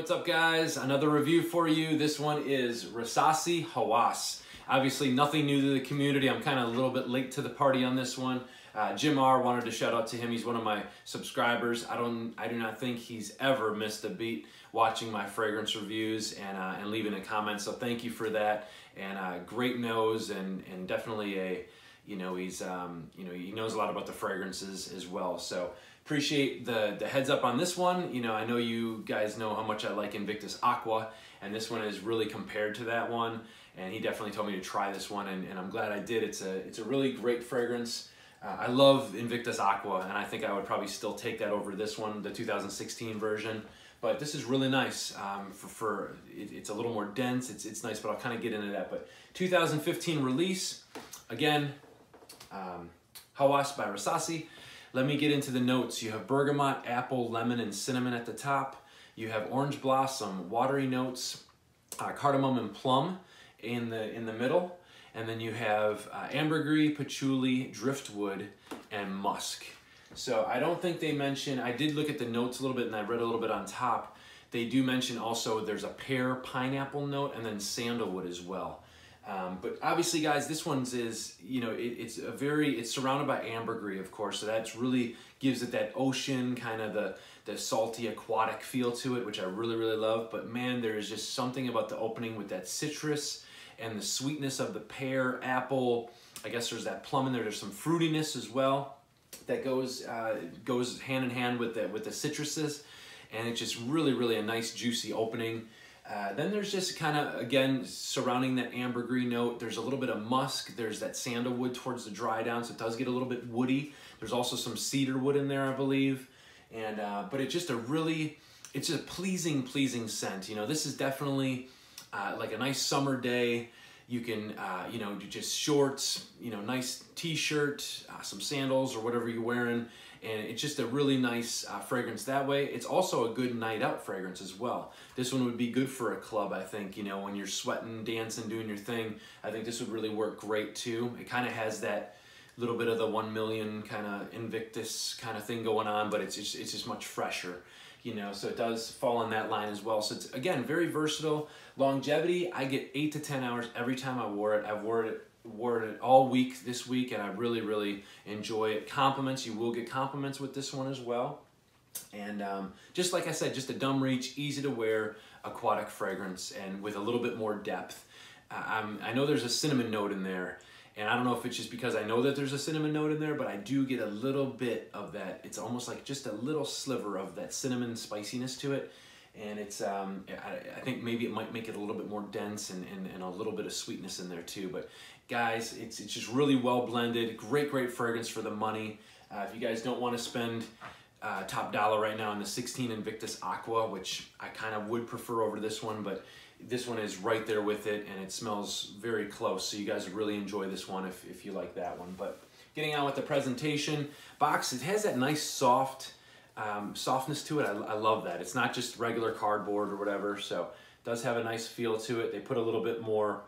What's up, guys? Another review for you. This one is Rasasi HAWAS. Obviously nothing new to the community. I'm kind of a little bit late to the party on this one. Jim R wanted to shout out to him. He's one of my subscribers. I do not think he's ever missed a beat watching my fragrance reviews and leaving a comment. So thank you for that. And great nose and definitely a, he knows a lot about the fragrances as well. So appreciate the heads up on this one. I know you guys know how much I like Invictus Aqua, and this one is really compared to that one. And he definitely told me to try this one, and I'm glad I did. It's a really great fragrance. I love Invictus Aqua, and I think I would probably still take that over this one, the 2016 version. But this is really nice. It's a little more dense. It's nice, but I'll kind of get into that. But 2015 release, again, HAWAS by Rasasi. Let me get into the notes. You have bergamot, apple, lemon, and cinnamon at the top. You have orange blossom, watery notes, cardamom and plum in the middle. And then you have ambergris, patchouli, driftwood, and musk. So I don't think they mention, I did look at the notes a little bit and I read a little bit on top. They do mention also there's a pear pineapple note and then sandalwood as well. But obviously, guys, this one's it's surrounded by ambergris, of course, so that really gives it that ocean, kind of the salty aquatic feel to it, which I really, really love. But man, there is just something about the opening with that citrus and the sweetness of the pear, apple. I guess there's that plum in there. There's some fruitiness as well that goes hand in hand with the citruses, and it's just really, really a nice juicy opening. Then there's just kind of, again, surrounding that ambergris note, there's a little bit of musk, there's that sandalwood towards the dry down, so it does get a little bit woody. There's also some cedar wood in there, I believe. And but it's just it's a pleasing scent. This is definitely like a nice summer day. You can, do just shorts, nice t-shirt, some sandals or whatever you're wearing. And it's just a really nice fragrance that way. It's also a good night out fragrance as well. This one would be good for a club, I think, when you're sweating, dancing, doing your thing. I think this would really work great too. It kind of has that little bit of the 1 million kind of Invictus kind of thing going on, but it's just much fresher, so it does fall in that line as well. So it's, again, very versatile. Longevity, I get 8 to 10 hours every time I wore it. I've worn it all week this week, and I really, really enjoy it. Compliments, you will get compliments with this one as well. And just like I said, just a dumb reach, easy to wear, aquatic fragrance, and with a little bit more depth. I know there's a cinnamon note in there, and I don't know if it's just because I know that there's a cinnamon note in there, but I do get a little bit of that. It's almost like just a little sliver of that cinnamon spiciness to it. And it's, I think maybe it might make it a little bit more dense and a little bit of sweetness in there too. But guys, it's just really well blended. Great fragrance for the money. If you guys don't want to spend top dollar right now on the 16 Invictus Aqua, which I kind of would prefer over this one, but this one is right there with it and it smells very close. So you guys would really enjoy this one if you like that one. But getting on with the presentation, box, it has that nice softness to it. I love that. It's not just regular cardboard or whatever, so it does have a nice feel to it. They put a little bit more,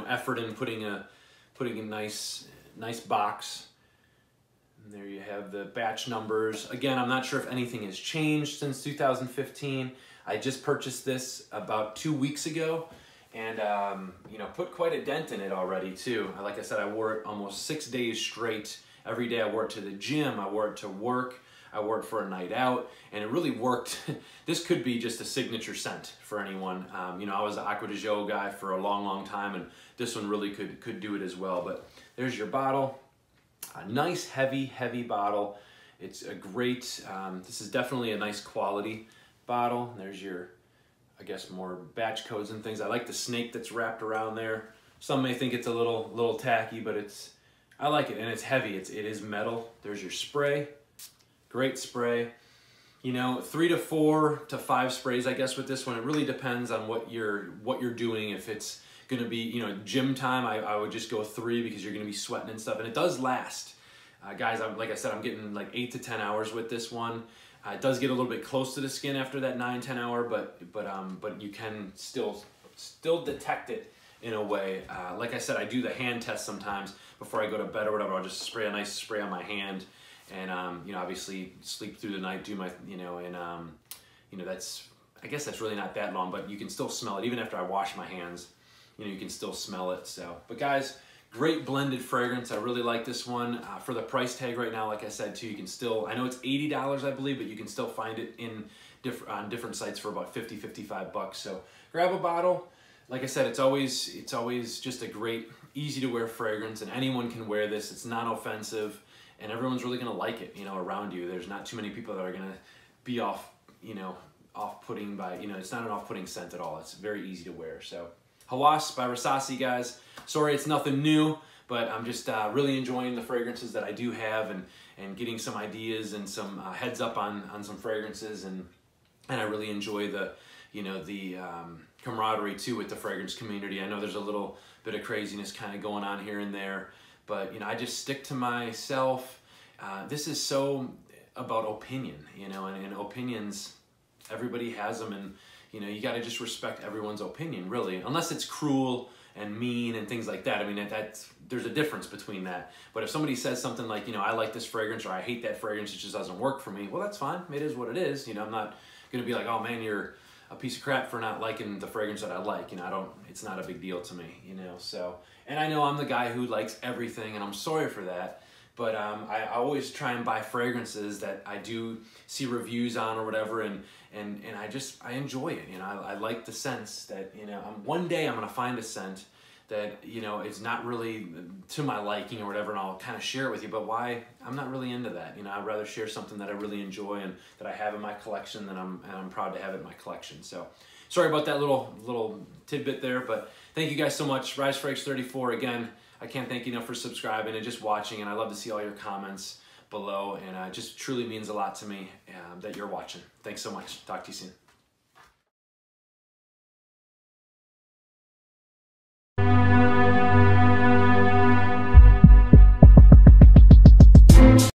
effort in putting a nice box. And there you have the batch numbers. Again, I'm not sure if anything has changed since 2015. I just purchased this about 2 weeks ago, and put quite a dent in it already too. Like I said, I wore it almost 6 days straight. Every day I wore it to the gym, I wore it to work, I wore it for a night out, and it really worked. This could be just a signature scent for anyone. I was an Acqua di Gio guy for a long time, and this one really could do it as well. But there's your bottle. A nice heavy bottle. It's a great, this is definitely a nice quality bottle. There's your, I guess, more batch codes and things. I like the snake that's wrapped around there. Some may think it's a little tacky, but I like it, and it's heavy. It is metal. There's your spray. Great spray. 3 to 4 to 5 sprays, I guess, with this one. It really depends on what you're doing. If it's gonna be, gym time, I would just go 3 because you're gonna be sweating and stuff, and it does last. Guys, like I said, I'm getting like 8 to 10 hours with this one. It does get a little bit close to the skin after that 9-10 hour, but you can still detect it in a way. Like I said, I do the hand test sometimes before I go to bed or whatever. I'll just spray a nice spray on my hand, and obviously sleep through the night, do my, that's I guess that's really not that long, but you can still smell it even after I wash my hands. You know, you can still smell it. So, but guys, great blended fragrance. I really like this one. For the price tag right now, like I said too, you can still, I know it's $80 I believe, but you can still find it in on different sites for about 50, 55 bucks. So grab a bottle. Like I said, it's always just a great, easy to wear fragrance, and anyone can wear this. It's not offensive, and everyone's really gonna like it, you know, around you. There's not too many people that are gonna be off-putting by, you know, it's not an off-putting scent at all. It's very easy to wear. So HAWAS by Rasasi, guys. Sorry it's nothing new, but I'm just really enjoying the fragrances that I do have, and getting some ideas and some heads up on some fragrances, and I really enjoy the, you know, the camaraderie too with the fragrance community. I know there's a little bit of craziness kind of going on here and there, but you know, I just stick to myself. This is so about opinion, you know, and opinions, everybody has them, and you know, you got to just respect everyone's opinion, really, unless it's cruel and mean and things like that. I mean, there's a difference between that. But if somebody says something like, you know, I like this fragrance, or I hate that fragrance, it just doesn't work for me, well, that's fine. It is what it is. You know, I'm not gonna be like, oh man, you're a piece of crap for not liking the fragrance that I like. You know, it's not a big deal to me, you know. So, and I know I'm the guy who likes everything, and I'm sorry for that. But I always try and buy fragrances that I do see reviews on or whatever, and I enjoy it. You know, I like the scents that, you know, one day I'm gonna find a scent that, you know, is not really to my liking or whatever, and I'll kind of share it with you. But why? I'm not really into that. You know, I'd rather share something that I really enjoy and that I have in my collection, and I'm proud to have it in my collection. So sorry about that little tidbit there, but thank you guys so much. RiseFrags34, again, I can't thank you enough for subscribing and just watching, and I love to see all your comments below, and it just truly means a lot to me that you're watching. Thanks so much. Talk to you soon.